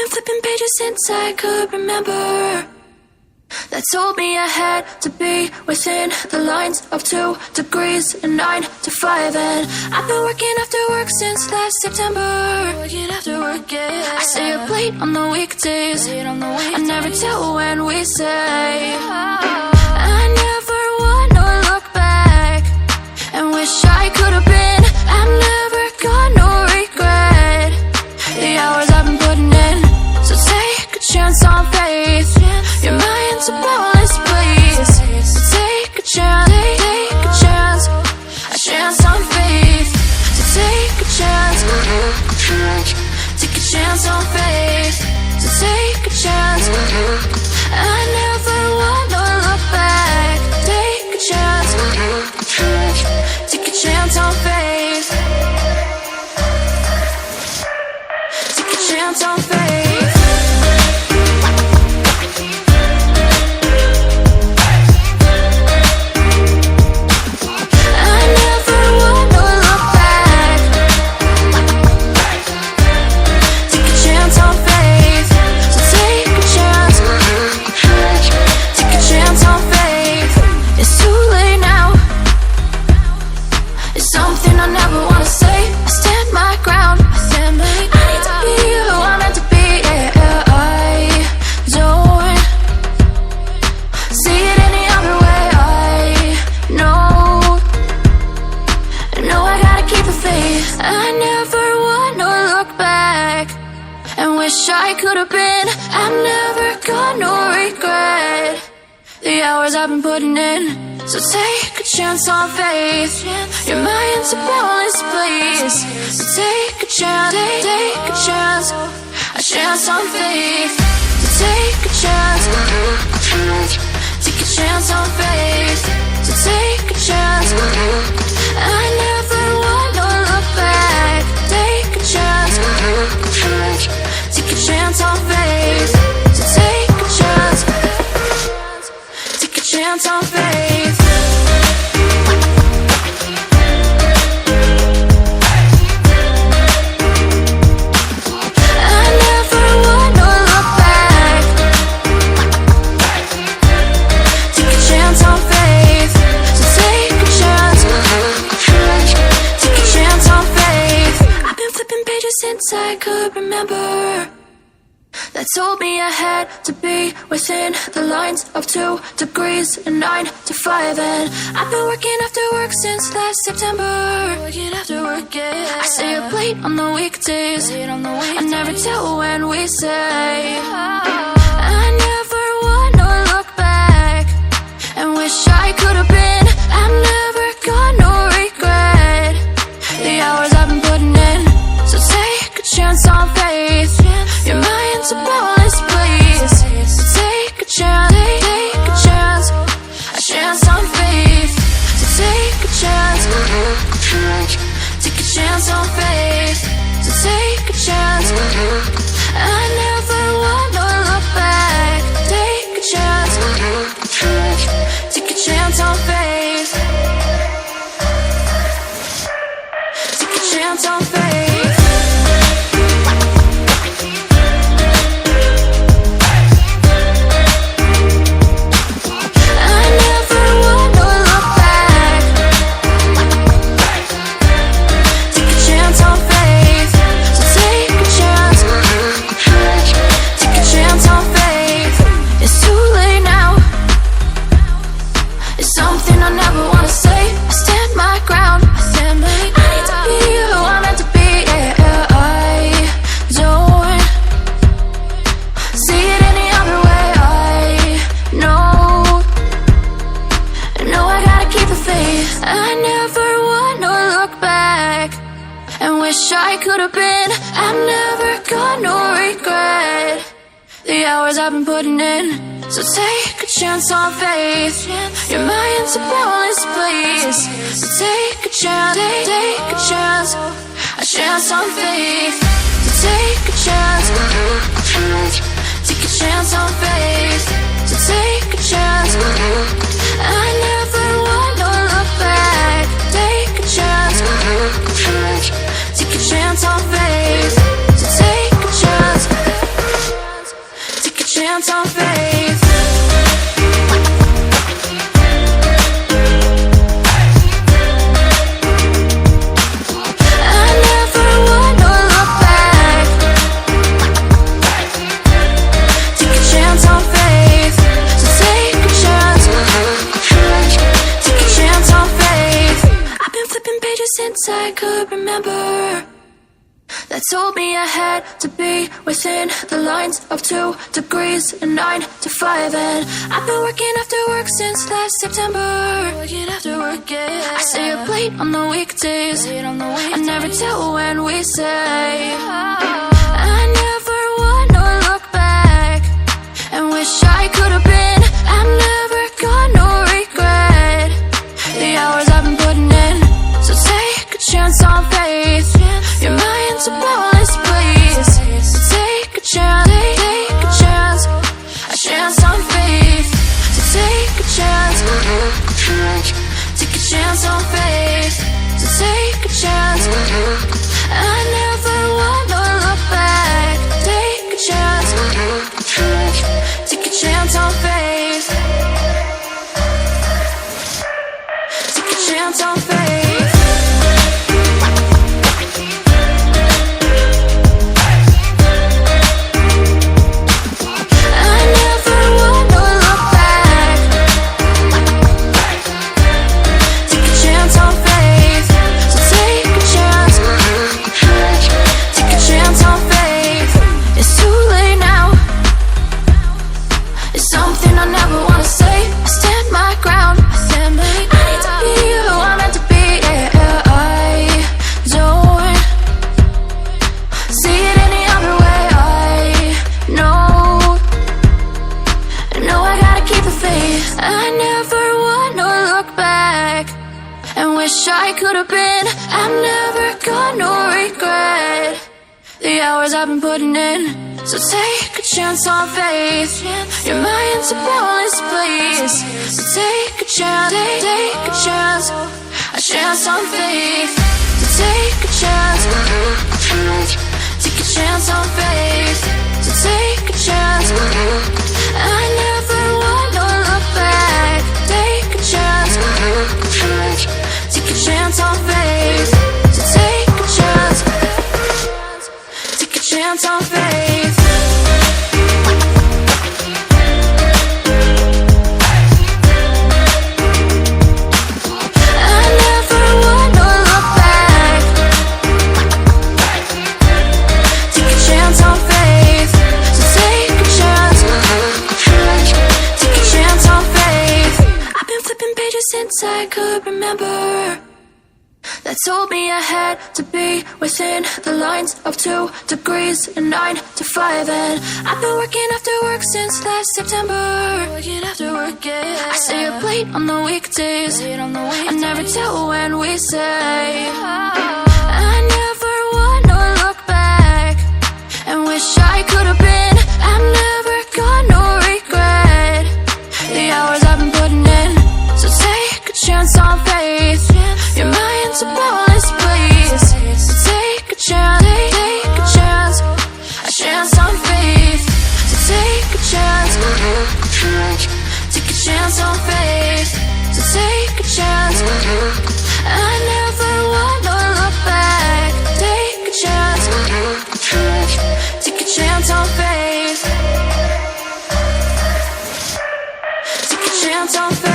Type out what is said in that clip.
been flipping pages since I could remember, that told me I had to be within the lines of 2 degrees and 9 to 5. And I've been working after work since last September. Working after work, yeah. I stay up late on the weekdays. I never tell when we say. I never wanna look back and wish I could have been. I've never got no regret. The hours I've been putting in, so take a chance on faith. Your mind's a boundless place. So take a chance, take a chance, a chance on faith. So take a chance, take a chance on faith. So take a chance. I never wanna look back. Take a chance, take a chance on faith. Take a chance on faith. I could have been. I've never got no regret. The hours I've been putting in, so take a chance on faith. Your mind's a boundless place. So take a chance, take a chance, a chance on faith. So take a chance, take a chance on faith. So take a chance. I never wanna look back. Take a chance. Take a chance on faith. So take a chance. Take a chance on faith. I never wanna look back. Take a chance on faith. So take a chance. Take a chance on faith. I've been flipping pages since I could remember, that told me I had to be within the lines of 2 degrees and 9 to 5. And I've been working after work since last September. Working after work, yeah. I stay up late on the weekdays. I never tell when we say. I never wanna look back and wish I could have been. I've never got no regret. The hours I've been putting in, so take a chance on faith. Your mind's a boundless place. So take a chance, take a chance, a chance on faith. So take a chance, take a chance on faith. So take a chance. I never wanna look back. Take a chance, take a chance on faith. Take a chance on faith. I could have been. I've never got no regret. The hours I've been putting in, so take a chance on faith. Your mind's a boundless place. So take a chance, take a chance, a chance on faith. So take a chance, take a chance on faith. So take a chance. I never wanna look back. Take a chance. Take a chance on faith. So take a chance. chance on faith. I never wanna look back. Take a chance on faith. So take a chance. Take a chance on faith. I've been flipping pages since I could remember. That told me I had to be within the lines of 2 degrees and 9 to 5. And I've been working after work since last September. Working after work, yeah. I stay up late on the weekdays. I never tell when we say. I never wanna look back and wish I could have been. I'm never gonna regret the hours I've been putting in. So take a chance on faith. Your mind's a bonus, please. So take a chance, take a chance. A chance on faith. So take a chance. Take a chance on faith. So take a chance. I never wanna look back. Take a chance. Take a chance on faith. Take a chance on faith. I never wanna look back and wish I could have been. I'm never gonna regret the hours I've been putting in. So take a chance on faith. Your mind's a bonus, please. So take a chance, take a chance. A chance on faith. So take a chance. Take a chance on faith. So take a chance. I never wanna look back. Take a chance. Take a chance on faith. So take a chance. Take a chance on faith. I never wanna look back. Take a chance on faith. So take a chance. Take a chance on faith. I've been flipping pages since I could remember. That told me I had to be within the lines of 2 degrees and 9 to 5. And I've been working after work since last September. Working after work, yeah. I stay up late on the weekdays. I never tell when we say. I never wanna look back and wish I could have been. I'm never gonna regret the hours I've been putting in. So take a chance on faith. Your mind's a bonus, please. So take a chance, take a chance. A chance on faith. So take a chance. Take a chance on faith. So take a chance. I never wanna look back. Take a chance. Take a chance on faith. Take a chance on faith.